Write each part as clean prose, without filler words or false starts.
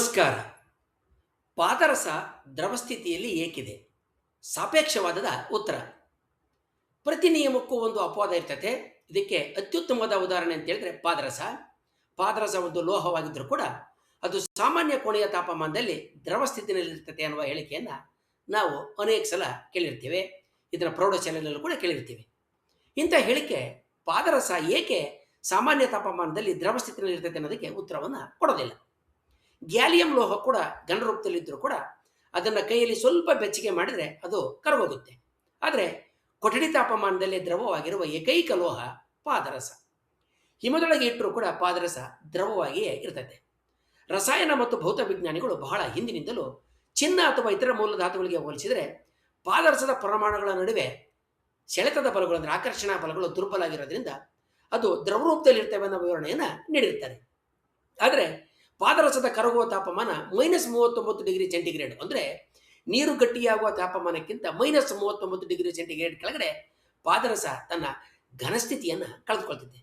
ನಮಸ್ಕಾರ. ಪಾದರಸ ದ್ರವ ಸ್ಥಿತಿಯಲ್ಲಿ ಏಕಿದೆ? ಸಾಪೇಕ್ಷವಾದದ ಉತ್ತರ. ಪ್ರತಿ ನಿಯಮಕ್ಕೂ ಒಂದು ಅಪವಾದ ಇರ್ತದೆ. ಇದಕ್ಕೆ ಅತ್ಯುತ್ತಮವಾದ ಉದಾಹರಣೆ ಅಂತ ಹೇಳಿದ್ರೆ ಪಾದರಸ. ಪಾದರಸ ಒಂದು ಲೋಹವಾಗಿದ್ದರೂ ಕೂಡ ಅದು ಸಾಮಾನ್ಯ ಕೋಣೆಯ ತಾಪಮಾನದಲ್ಲಿ ದ್ರವ ಸ್ಥಿತಿಯಲ್ಲಿರ್ತದೆ ಅನ್ನುವ ಹೇಳಿಕೆಯನ್ನು ನಾವು ಅನೇಕ ಸಲ ಕೇಳಿರ್ತೀವಿ. ಇದನ್ನು ಪ್ರೌಢಶಾಲೆಯಲ್ಲೂ ಕೂಡ ಕೇಳಿರ್ತೀವಿ. ಇಂಥ ಹೇಳಿಕೆ ಪಾದರಸ ಏಕೆ ಸಾಮಾನ್ಯ ತಾಪಮಾನದಲ್ಲಿ ದ್ರವ ಸ್ಥಿತಿಯಲ್ಲಿರ್ತದೆ ಅನ್ನೋದಕ್ಕೆ ಉತ್ತರವನ್ನು ಕೊಡೋದಿಲ್ಲ. ಗ್ಯಾಲಿಯಂ ಲೋಹ ಕೂಡ ಘನ ರೂಪದಲ್ಲಿದ್ದರೂ ಕೂಡ ಅದನ್ನು ಕೈಯಲ್ಲಿ ಸ್ವಲ್ಪ ಬೆಚ್ಚಗೆ ಮಾಡಿದರೆ ಅದು ಕರಗೋಗುತ್ತೆ. ಆದರೆ ಕೊಠಡಿ ತಾಪಮಾನದಲ್ಲಿ ದ್ರವವಾಗಿರುವ ಏಕೈಕ ಲೋಹ ಪಾದರಸ. ಹಿಮದೊಳಗೆ ಇಟ್ಟರೂ ಕೂಡ ಪಾದರಸ ದ್ರವವಾಗಿಯೇ ಇರ್ತದೆ. ರಸಾಯನ ಮತ್ತು ಭೌತ ವಿಜ್ಞಾನಿಗಳು ಬಹಳ ಹಿಂದಿನಿಂದಲೂ ಚಿನ್ನ ಅಥವಾ ಇತರ ಮೂಲ ಧಾತುಗಳಿಗೆ ಹೋಲಿಸಿದರೆ ಪಾದರಸದ ಪ್ರಮಾಣಗಳ ನಡುವೆ ಸೆಳೆತದ ಬಲಗಳು ಅಂದರೆ ಆಕರ್ಷಣಾ ಬಲಗಳು ದುರ್ಬಲ ಆಗಿರೋದ್ರಿಂದ ಅದು ದ್ರವ ರೂಪದಲ್ಲಿರ್ತವೆ ಅನ್ನೋ ವಿವರಣೆಯನ್ನು ನೀಡಿರ್ತಾರೆ. ಆದರೆ ಪಾದರಸದ ಕರಗುವ ತಾಪಮಾನ -39 ಡಿಗ್ರಿ ಸೆಂಟಿಗ್ರೇಡ್, ಅಂದರೆ ನೀರು ಗಟ್ಟಿಯಾಗುವ ತಾಪಮಾನಕ್ಕಿಂತ -39 ಡಿಗ್ರಿ ಸೆಂಟಿಗ್ರೇಡ್ ಕೆಳಗಡೆ ಪಾದರಸ ತನ್ನ ಘನಸ್ಥಿತಿಯನ್ನು ಕಳೆದುಕೊಳ್ತಿದೆ.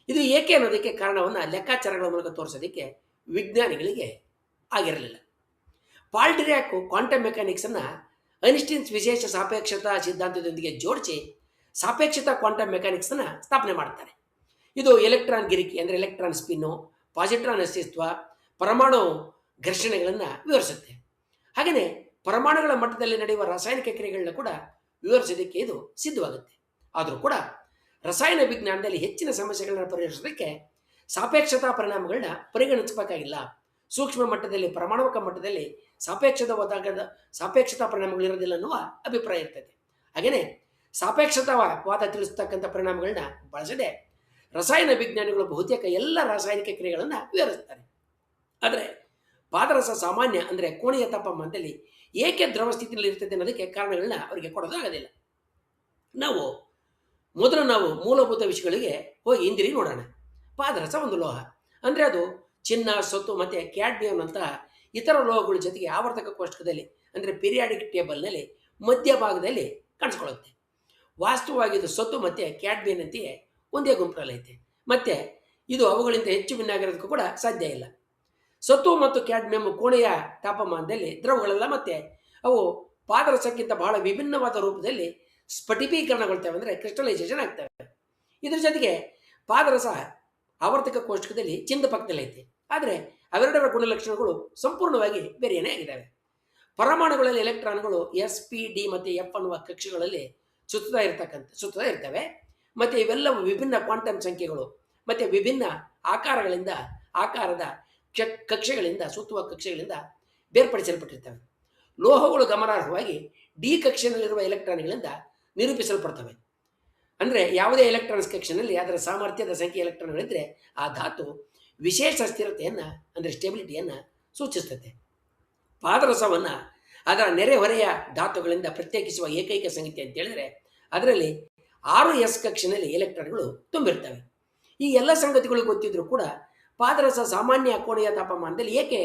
ಇದು ಏಕೆ ಅನ್ನೋದಕ್ಕೆ ಕಾರಣವನ್ನು ಲೆಕ್ಕಾಚಾರಗಳ ಮೂಲಕ ತೋರಿಸೋದಕ್ಕೆ ವಿಜ್ಞಾನಿಗಳಿಗೆ ಆಗಿರಲಿಲ್ಲ. ಪಾಲ್ ಡಿರಾಕ್ ಕ್ವಾಂಟಮ್ ಮೆಕ್ಯಾನಿಕ್ಸನ್ನು ಐನ್ಸ್ಟೀನ್ಸ್ ವಿಶೇಷ ಸಾಪೇಕ್ಷತಾ ಸಿದ್ಧಾಂತದೊಂದಿಗೆ ಜೋಡಿಸಿ ಸಾಪೇಕ್ಷತಾ ಕ್ವಾಂಟಮ್ ಮೆಕ್ಯಾನಿಕ್ಸನ್ನು ಸ್ಥಾಪನೆ ಮಾಡ್ತಾರೆ. ಇದು ಎಲೆಕ್ಟ್ರಾನ್ ಗಿರಿಕಿ ಅಂದರೆ ಎಲೆಕ್ಟ್ರಾನ್ ಸ್ಪಿನ್ನು, ಪಾಸಿಟ್ರಾನ್ ಅಸ್ತಿತ್ವ, ಪರಮಾಣು ಘರ್ಷಣೆಗಳನ್ನು ವಿವರಿಸುತ್ತೆ. ಹಾಗೆಯೇ ಪರಮಾಣುಗಳ ಮಟ್ಟದಲ್ಲಿ ನಡೆಯುವ ರಾಸಾಯನಿಕ ಕ್ರಿಯೆಗಳನ್ನ ಕೂಡ ವಿವರಿಸೋದಕ್ಕೆ ಇದು ಸಿದ್ಧವಾಗುತ್ತೆ. ಆದರೂ ಕೂಡ ರಸಾಯನ ವಿಜ್ಞಾನದಲ್ಲಿ ಹೆಚ್ಚಿನ ಸಮಸ್ಯೆಗಳನ್ನು ಪರಿಹರಿಸೋದಕ್ಕೆ ಸಾಪೇಕ್ಷತಾ ಪರಿಣಾಮಗಳನ್ನ ಪರಿಗಣಿಸಬೇಕಾಗಿಲ್ಲ. ಸೂಕ್ಷ್ಮ ಮಟ್ಟದಲ್ಲಿ, ಪರಮಾಣುಕ ಮಟ್ಟದಲ್ಲಿ ಸಾಪೇಕ್ಷತಾ ಪರಿಣಾಮಗಳಿರೋದಿಲ್ಲ ಅನ್ನುವ ಅಭಿಪ್ರಾಯ ಇರ್ತದೆ. ಹಾಗೆಯೇ ಸಾಪೇಕ್ಷತಾವಾದ ತಿಳಿಸ್ತಕ್ಕಂಥ ಪರಿಣಾಮಗಳನ್ನ ಬಳಸದೆ ರಸಾಯನ ವಿಜ್ಞಾನಿಗಳು ಬಹುತೇಕ ಎಲ್ಲ ರಾಸಾಯನಿಕ ಕ್ರಿಯೆಗಳನ್ನು ವಿವರಿಸ್ತಾರೆ. ಆದರೆ ಪಾದರಸ ಸಾಮಾನ್ಯ ಅಂದರೆ ಕೋಣೆಯ ತಾಪಮಾನದಲ್ಲಿ ಏಕೆ ದ್ರವ ಸ್ಥಿತಿಯಲ್ಲಿ ಇರ್ತದೆ ಅನ್ನೋದಕ್ಕೆ ಕಾರಣಗಳನ್ನ ಅವರಿಗೆ ಕೊಡೋದಾಗೋದಿಲ್ಲ. ನಾವು ಮೂಲಭೂತ ವಿಷಯಗಳಿಗೆ ಹೋಗಿ ಹಿಂದಿರುಗಿ ನೋಡೋಣ. ಪಾದರಸ ಒಂದು ಲೋಹ, ಅಂದರೆ ಅದು ಚಿನ್ನ, ಸತ್ತು ಮತ್ತು ಕ್ಯಾಡ್ಮಿಯಂನಂತಹ ಇತರ ಲೋಹಗಳ ಜೊತೆಗೆ ಆವರ್ತಕ ಕೋಷ್ಟಕದಲ್ಲಿ ಅಂದರೆ ಪೀರಿಯಾಡಿಕ್ ಟೇಬಲ್ನಲ್ಲಿ ಮಧ್ಯಭಾಗದಲ್ಲಿ ಕಾಣಿಸ್ಕೊಳ್ಳುತ್ತೆ. ವಾಸ್ತವವಾಗಿ ಇದು ಸತ್ತು ಮತ್ತು ಕ್ಯಾಡ್ಮಿಯಂನಂತೆಯೇ ಒಂದೇ ಗುಂಪಿನಲ್ಲೈತೆ ಮತ್ತು ಇದು ಅವುಗಳಿಂದ ಹೆಚ್ಚು ಭಿನ್ನ ಆಗಿರೋದಕ್ಕೂ ಕೂಡ ಸಾಧ್ಯ ಇಲ್ಲ. ಸತ್ತು ಮತ್ತು ಕ್ಯಾಡ್ಮಿಯಂ ಕೋಣೆಯ ತಾಪಮಾನದಲ್ಲಿ ದ್ರವಗಳಲ್ಲ ಮತ್ತು ಅವು ಪಾದರಸಕ್ಕಿಂತ ಬಹಳ ವಿಭಿನ್ನವಾದ ರೂಪದಲ್ಲಿ ಸ್ಫಟಿಕೀಕರಣಗೊಳ್ತವೆ, ಅಂದರೆ ಕ್ರಿಸ್ಟಲೈಸೇಷನ್ ಆಗ್ತವೆ. ಇದರ ಜೊತೆಗೆ ಪಾದರಸ ಆವರ್ತಕ ಕೋಷ್ಟಕದಲ್ಲಿ ಚಿನ್ನದ ಪಕ್ಕದಲ್ಲೈತೆ. ಆದರೆ ಅವೆರಡರ ಗುಣಲಕ್ಷಣಗಳು ಸಂಪೂರ್ಣವಾಗಿ ಬೇರೆಯೇ ಆಗಿದ್ದಾವೆ. ಪರಮಾಣುಗಳಲ್ಲಿ ಎಲೆಕ್ಟ್ರಾನ್ಗಳು SP, D ಮತ್ತು F ಅನ್ನುವ ಕಕ್ಷೆಗಳಲ್ಲಿ ಸುತ್ತುತ್ತಾ ಇರ್ತವೆ ಮತ್ತು ಇವೆಲ್ಲವೂ ವಿಭಿನ್ನ ಕ್ವಾಂಟಮ್ ಸಂಖ್ಯೆಗಳು ಮತ್ತು ವಿಭಿನ್ನ ಆಕಾರದ ಸುತ್ತುವ ಕಕ್ಷೆಗಳಿಂದ ಬೇರ್ಪಡಿಸಲ್ಪಟ್ಟಿರ್ತವೆ. ಲೋಹಗಳು ಗಮನಾರ್ಹವಾಗಿ ಡಿ ಕಕ್ಷೆಯಲ್ಲಿರುವ ಎಲೆಕ್ಟ್ರಾನ್ಗಳಿಂದ ನಿರೂಪಿಸಲ್ಪಡ್ತವೆ. ಅಂದರೆ ಯಾವುದೇ ಎಲೆಕ್ಟ್ರಾನ್ಸ್ ಕಕ್ಷೆಯಲ್ಲಿ ಅದರ ಸಾಮರ್ಥ್ಯದ ಸಂಖ್ಯೆ ಎಲೆಕ್ಟ್ರಾನ್ಗಳಿದ್ದರೆ ಆ ಧಾತು ವಿಶೇಷ ಸ್ಥಿರತೆಯನ್ನು ಅಂದರೆ ಸ್ಟೆಬಿಲಿಟಿಯನ್ನು ಸೂಚಿಸುತ್ತದೆ. ಪಾದರಸವನ್ನು ಅದರ ನೆರೆಹೊರೆಯ ಧಾತುಗಳಿಂದ ಪ್ರತ್ಯೇಕಿಸುವ ಏಕೈಕ ಸಂಗತಿ ಅಂತ ಹೇಳಿದರೆ ಅದರಲ್ಲಿ 6s ಕಕ್ಷೆಯಲ್ಲಿ ಎಲೆಕ್ಟ್ರಾನ್ಗಳು ತುಂಬಿರ್ತವೆ. ಈ ಎಲ್ಲ ಸಂಗತಿಗಳು ಗೊತ್ತಿದ್ರೂ ಕೂಡ ಪಾದರಸ ಸಾಮಾನ್ಯ ಕೋಣೆಯ ತಾಪಮಾನದಲ್ಲಿ ಏಕೆ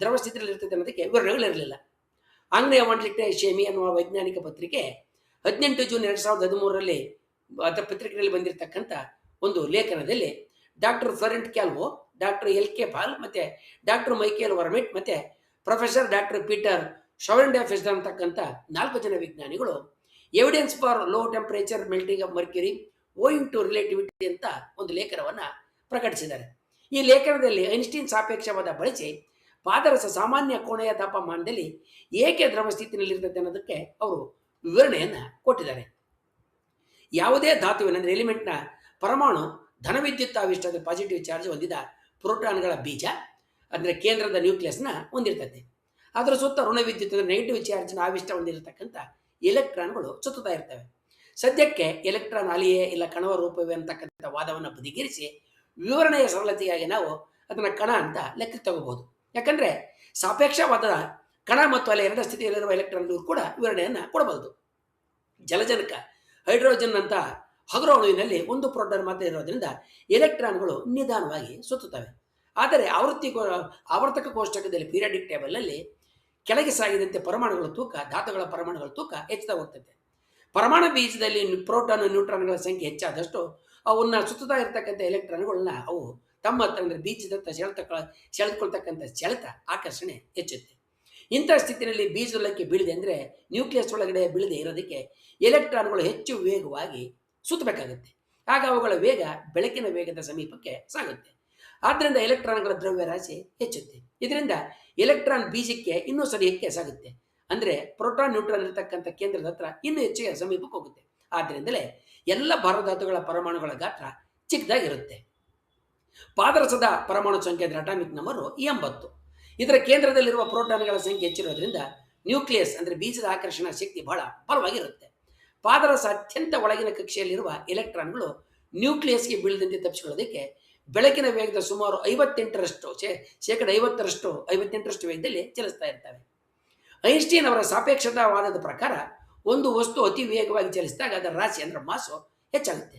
ದ್ರವ ಸ್ಥಿತಿಯಲ್ಲಿ ಇರ್ತದೆ ಅನ್ನೋದಕ್ಕೆ ವಿವರಣೆಗಳಿರಲಿಲ್ಲ. ಆಗ್ನೇಯ ಮಂಡಲಿಕೆ ಶೇಮಿ ಅನ್ನುವ ವೈಜ್ಞಾನಿಕ ಪತ್ರಿಕೆ 18 ಜೂನ್ 2013 ಅದರ ಪತ್ರಿಕೆಯಲ್ಲಿ ಬಂದಿರತಕ್ಕಂಥ ಒಂದು ಲೇಖನದಲ್ಲಿ ಡಾಕ್ಟರ್ ಫ್ಲರೆಂಟ್ ಕ್ಯಾಲ್ವೋ, ಡಾಕ್ಟರ್ LK ಪಾಲ್ ಮತ್ತು ಡಾಕ್ಟರ್ ಮೈಕೇಲ್ ವರ್ಮೆಟ್ ಮತ್ತು ಪ್ರೊಫೆಸರ್ ಡಾಕ್ಟರ್ ಪೀಟರ್ ಶವರ್ಡೆಫೆಸ್ ಅಂತಕ್ಕಂಥ 4 ಜನ ವಿಜ್ಞಾನಿಗಳು evidence for low temperature melting of mercury owing to relativity ಅಂತ ಒಂದು ಲೇಖನವನ್ನು ಪ್ರಕಟಿಸಿದ್ದಾರೆ. ಈ ಲೇಖನದಲ್ಲಿ ಐನ್ಸ್ಟೀನ್ ಸಾಪೇಕ್ಷವಾದ ಬಳಸಿ ಪಾದರಸ ಸಾಮಾನ್ಯ ಕೋಣೆಯ ತಾಪಮಾನದಲ್ಲಿ ಏಕೆ ದ್ರವ ಸ್ಥಿತಿಯಲ್ಲಿರ್ತದೆ ಅನ್ನೋದಕ್ಕೆ ಅವರು ವಿವರಣೆಯನ್ನು ಕೊಟ್ಟಿದ್ದಾರೆ. ಯಾವುದೇ ಧಾತುವಿನ ಅಂದರೆ ಎಲಿಮೆಂಟ್ನ ಪರಮಾಣು ಧನವಿದ್ಯುತ್ ಆವಿಷ್ಟ ಅಂದರೆ ಪಾಸಿಟಿವ್ ಚಾರ್ಜ್ ಹೊಂದಿದ ಪ್ರೋಟಾನ್ಗಳ ಬೀಜ ಅಂದರೆ ಕೇಂದ್ರದ ನ್ಯೂಕ್ಲಿಯಸ್ನ ಹೊಂದಿರ್ತದೆ. ಅದರ ಸುತ್ತ ಋಣ ವಿದ್ಯುತ್ ಅಂದರೆ ನೆಗೆಟಿವ್ ಚಾರ್ಜ್ನ ಆವಿಷ್ಟ ಹೊಂದಿರತಕ್ಕಂಥ ಎಲೆಕ್ಟ್ರಾನ್ಗಳು ಸುತ್ತುತ್ತಾ ಇರ್ತವೆ. ಸದ್ಯಕ್ಕೆ ಎಲೆಕ್ಟ್ರಾನ್ ಅಲೆಯೇ ಇಲ್ಲ ಕಣವ ರೂಪವೇ ಅಂತಕ್ಕಂಥ ವಾದವನ್ನು ಬದಿಗಿರಿಸಿ ವಿವರಣೆಯ ಸರಳತೆಯಾಗಿ ನಾವು ಅದನ್ನು ಕಣ ಅಂತ ಲೆಕ್ಕಕ್ಕೆ ತಗೋಬಹುದು. ಯಾಕಂದರೆ ಸಾಪೇಕ್ಷವಾದ ಕಣ ಮತ್ತು ಅಲೆ ಎರಡರ ಸ್ಥಿತಿಯಲ್ಲಿರುವ ಎಲೆಕ್ಟ್ರಾನ್ಗಳು ಕೂಡ ವಿವರಣೆಯನ್ನು ಕೊಡಬಹುದು. ಜಲಜನಕ ಹೈಡ್ರೋಜನ್ ಅಂತ ಹಗುರ ಅಣುವಿನಲ್ಲಿ ಒಂದು ಪ್ರೋಟಾನ್ ಮಾತ್ರ ಇರೋದ್ರಿಂದ ಎಲೆಕ್ಟ್ರಾನ್ಗಳು ನಿಧಾನವಾಗಿ ಸುತ್ತುತ್ತವೆ. ಆದರೆ ಆವರ್ತಕ ಕೋಷ್ಟಕದಲ್ಲಿ ಪೀರಿಯಾಡಿಕ್ ಟೇಬಲ್ನಲ್ಲಿ ಕೆಳಗೆ ಸಾಗಿದಂತೆ ಧಾತುಗಳ ಪರಮಾಣುಗಳ ತೂಕ ಹೆಚ್ಚುತ್ತಾ ಹೋಗ್ತದೆ. ಪರಮಾಣು ಬೀಜದಲ್ಲಿ ಪ್ರೋಟಾನ್ ನ್ಯೂಟ್ರಾನ್ಗಳ ಸಂಖ್ಯೆ ಹೆಚ್ಚಾದಷ್ಟು ಅವನ್ನ ಸುತ್ತುತ್ತಾ ಇರ್ತಕ್ಕಂಥ ಎಲೆಕ್ಟ್ರಾನ್ಗಳನ್ನ ಅವು ತಮ್ಮ ಹತ್ರ ಅಂದರೆ ಬೀಜದತ್ತ ಸೆಳೆದುಕೊಳ್ತಕ್ಕಂಥ ಸೆಳೆತ ಆಕರ್ಷಣೆ ಹೆಚ್ಚುತ್ತೆ. ಇಂಥ ಸ್ಥಿತಿಯಲ್ಲಿ ಬೀಜದೊಳಕ್ಕೆ ಬೀಳಿದೆ ಅಂದರೆ ನ್ಯೂಕ್ಲಿಯಸ್ ಒಳಗಡೆ ಬೀಳದೆ ಇರೋದಕ್ಕೆ ಎಲೆಕ್ಟ್ರಾನ್ಗಳು ಹೆಚ್ಚು ವೇಗವಾಗಿ ಸುತ್ತಬೇಕಾಗುತ್ತೆ. ಆಗ ಅವುಗಳ ವೇಗ ಬೆಳಕಿನ ವೇಗದ ಸಮೀಪಕ್ಕೆ ಸಾಗುತ್ತೆ. ಆದ್ದರಿಂದ ಎಲೆಕ್ಟ್ರಾನ್ಗಳ ದ್ರವ್ಯರಾಶಿ ಹೆಚ್ಚುತ್ತೆ. ಇದರಿಂದ ಎಲೆಕ್ಟ್ರಾನ್ ಬೀಜಕ್ಕೆ ಇನ್ನೂ ಸರಿಯಕ್ಕೆ ಸಾಗುತ್ತೆ. ಅಂದರೆ ಪ್ರೋಟಾನ್ ನ್ಯೂಟ್ರಾನ್ ಇರತಕ್ಕಂಥ ಕೇಂದ್ರದ ಹತ್ರ ಇನ್ನೂ ಹೆಚ್ಚಿಗೆ ಸಮೀಪಕ್ಕೆ ಹೋಗುತ್ತೆ. ಆದ್ದರಿಂದಲೇ ಎಲ್ಲ ಭಾರಧಾತುಗಳ ಪರಮಾಣುಗಳ ಗಾತ್ರ ಚಿಕ್ಕದಾಗಿರುತ್ತೆ. ಪಾದರಸದ ಪರಮಾಣು ಸಂಖ್ಯೆ ಅಂದರೆ ಅಟಾಮಿಕ್ ನಂಬರು 80. ಇದರ ಕೇಂದ್ರದಲ್ಲಿರುವ ಪ್ರೋಟಾನ್ಗಳ ಸಂಖ್ಯೆ ಹೆಚ್ಚಿರೋದ್ರಿಂದ ನ್ಯೂಕ್ಲಿಯಸ್ ಅಂದರೆ ಬೀಜದ ಆಕರ್ಷಣಾ ಶಕ್ತಿ ಬಹಳ ಬಲವಾಗಿರುತ್ತೆ. ಪಾದರಸ ಅತ್ಯಂತ ಒಳಗಿನ ಕಕ್ಷೆಯಲ್ಲಿರುವ ಎಲೆಕ್ಟ್ರಾನ್ಗಳು ನ್ಯೂಕ್ಲಿಯಸ್ಗೆ ಬೀಳದಂತೆ ತಪ್ಪಿಸಿಕೊಳ್ಳೋದಕ್ಕೆ ಬೆಳಕಿನ ವೇಗದ ಸುಮಾರು 58% ವೇಗದಲ್ಲಿ ಚಲಿಸ್ತಾ ಇರ್ತವೆ. ಐನ್ಸ್ಟೀನ್ ಅವರ ಸಾಪೇಕ್ಷತಾವಾದದ ಪ್ರಕಾರ ಒಂದು ವಸ್ತು ಅತಿ ವೇಗವಾಗಿ ಚಲಿಸಿದಾಗ ಅದರ ರಾಶಿ ಅಂದರೆ ಮಾಸು ಹೆಚ್ಚಾಗುತ್ತೆ.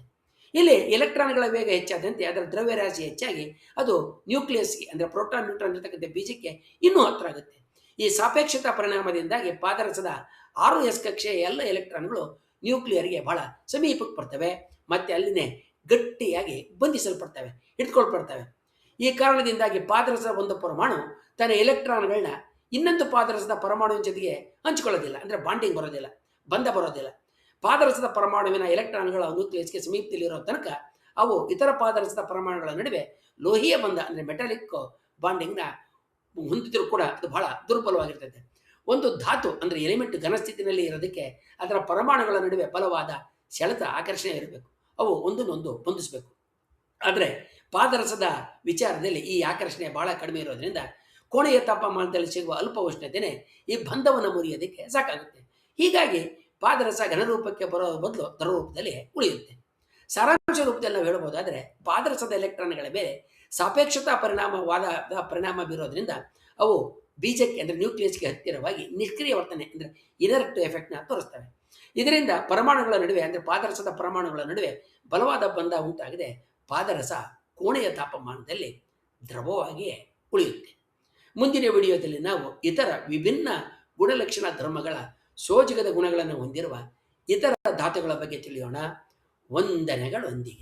ಇಲ್ಲಿ ಎಲೆಕ್ಟ್ರಾನ್ಗಳ ವೇಗ ಹೆಚ್ಚಾದಂತೆ ಅದರ ದ್ರವ್ಯರಾಶಿ ಹೆಚ್ಚಾಗಿ ಅದು ನ್ಯೂಕ್ಲಿಯಸ್ಗೆ ಅಂದರೆ ಪ್ರೋಟಾನ್ ನ್ಯೂಟ್ರಾನ್ ಇರತಕ್ಕಂಥ ಬೀಜಕ್ಕೆ ಇನ್ನೂ ಹತ್ತಿರ ಆಗುತ್ತೆ. ಈ ಸಾಪೇಕ್ಷತಾ ಪರಿಣಾಮದಿಂದಾಗಿ ಪಾದರಸದ 6s ಕಕ್ಷೆಯ ಎಲ್ಲ ಎಲೆಕ್ಟ್ರಾನ್ಗಳು ನ್ಯೂಕ್ಲಿಯರ್ಗೆ ಬಹಳ ಸಮೀಪಕ್ಕೆ ಬರ್ತವೆ ಮತ್ತು ಅಲ್ಲಿನೇ ಗಟ್ಟಿಯಾಗಿ ಬಂಧಿಸಲ್ಪಡ್ತವೆ, ಹಿಡ್ಕೊಳ್ಪಡ್ತವೆ. ಈ ಕಾರಣದಿಂದಾಗಿ ಪಾದರಸದ ಒಂದು ಪರಮಾಣು ತನ್ನ ಎಲೆಕ್ಟ್ರಾನ್ಗಳನ್ನ ಇನ್ನೊಂದು ಪಾದರಸದ ಪರಮಾಣುವಿನ ಜೊತೆಗೆ ಹಂಚಿಕೊಳ್ಳೋದಿಲ್ಲ, ಅಂದರೆ ಬಾಂಡಿಂಗ್ ಬರೋದಿಲ್ಲ, ಬಂಧ ಬರೋದಿಲ್ಲ. ಪಾದರಸದ ಪರಮಾಣುವಿನ ಎಲೆಕ್ಟ್ರಾನ್ಗಳ ನ್ಯೂಕ್ಲಿಯಸ್ಗೆ ಸಮೀಪದಲ್ಲಿರೋ ತನಕ ಅವು ಇತರ ಪಾದರಸದ ಪರಮಾಣುಗಳ ನಡುವೆ ಲೋಹೀಯ ಬಂಧ ಅಂದರೆ ಮೆಟಾಲಿಕ್ ಬಾಂಡಿಂಗ್ನ ಹೊಂದಿದ್ರೂ ಕೂಡ ಅದು ಬಹಳ ದುರ್ಬಲವಾಗಿರ್ತದೆ. ಒಂದು ಧಾತು ಅಂದರೆ ಎಲಿಮೆಂಟ್ ಘನಸ್ಥಿತಿನಲ್ಲಿ ಇರೋದಕ್ಕೆ ಅದರ ಪರಮಾಣುಗಳ ನಡುವೆ ಬಲವಾದ ಸೆಳೆತ ಆಕರ್ಷಣೆ ಇರಬೇಕು, ಅವು ಒಂದನ್ನೊಂದು ಬಂಧಿಸಬೇಕು. ಆದರೆ ಪಾದರಸದ ವಿಚಾರದಲ್ಲಿ ಈ ಆಕರ್ಷಣೆ ಬಹಳ ಕಡಿಮೆ ಇರೋದ್ರಿಂದ ಕೋಣೆಯ ತಾಪಮಾನದಲ್ಲಿ ಸಿಗುವ ಅಲ್ಪ ಉಷ್ಣತೆಯೇ ಈ ಬಂಧವನ್ನು ಮುರಿಯೋದಕ್ಕೆ ಸಾಕಾಗುತ್ತೆ. ಹೀಗಾಗಿ ಪಾದರಸ ಘನರೂಪಕ್ಕೆ ಬರೋ ಬದಲು ದ್ರವರೂಪದಲ್ಲಿ ಉಳಿಯುತ್ತೆ. ಸಾರಾಂಶ ರೂಪದಲ್ಲಿ ನಾವು ಹೇಳ್ಬೋದಾದರೆ ಪಾದರಸದ ಎಲೆಕ್ಟ್ರಾನ್ಗಳ ಮೇಲೆ ಸಾಪೇಕ್ಷತಾ ಪರಿಣಾಮ ಬೀರೋದ್ರಿಂದ ಅವು ಬೀಜಕ್ಕೆ ಅಂದರೆ ನ್ಯೂಕ್ಲಿಯಸ್ಗೆ ಹತ್ತಿರವಾಗಿ ನಿಷ್ಕ್ರಿಯ ವರ್ತನೆ ಅಂದರೆ ಇನರ್ಟ್ ಎಫೆಕ್ಟ್ನ ತೋರಿಸ್ತವೆ. ಇದರಿಂದ ಪರಮಾಣುಗಳ ನಡುವೆ ಅಂದರೆ ಪಾದರಸದ ಪರಮಾಣುಗಳ ನಡುವೆ ಬಲವಾದ ಬಂಧ ಉಂಟಾಗದೆ ಪಾದರಸ ಕೋಣೆಯ ತಾಪಮಾನದಲ್ಲಿ ದ್ರವವಾಗಿಯೇ ಉಳಿಯುತ್ತೆ. ಮುಂದಿನ ವಿಡಿಯೋದಲ್ಲಿ ನಾವು ಇತರ ವಿಭಿನ್ನ ಗುಣಲಕ್ಷಣ ಧರ್ಮಗಳ ಸೋಜಿಗದ ಗುಣಗಳನ್ನು ಹೊಂದಿರುವ ಇತರ ಧಾತುಗಳ ಬಗ್ಗೆ ತಿಳಿಯೋಣ. ವಂದನೆಗಳೊಂದಿಗೆ.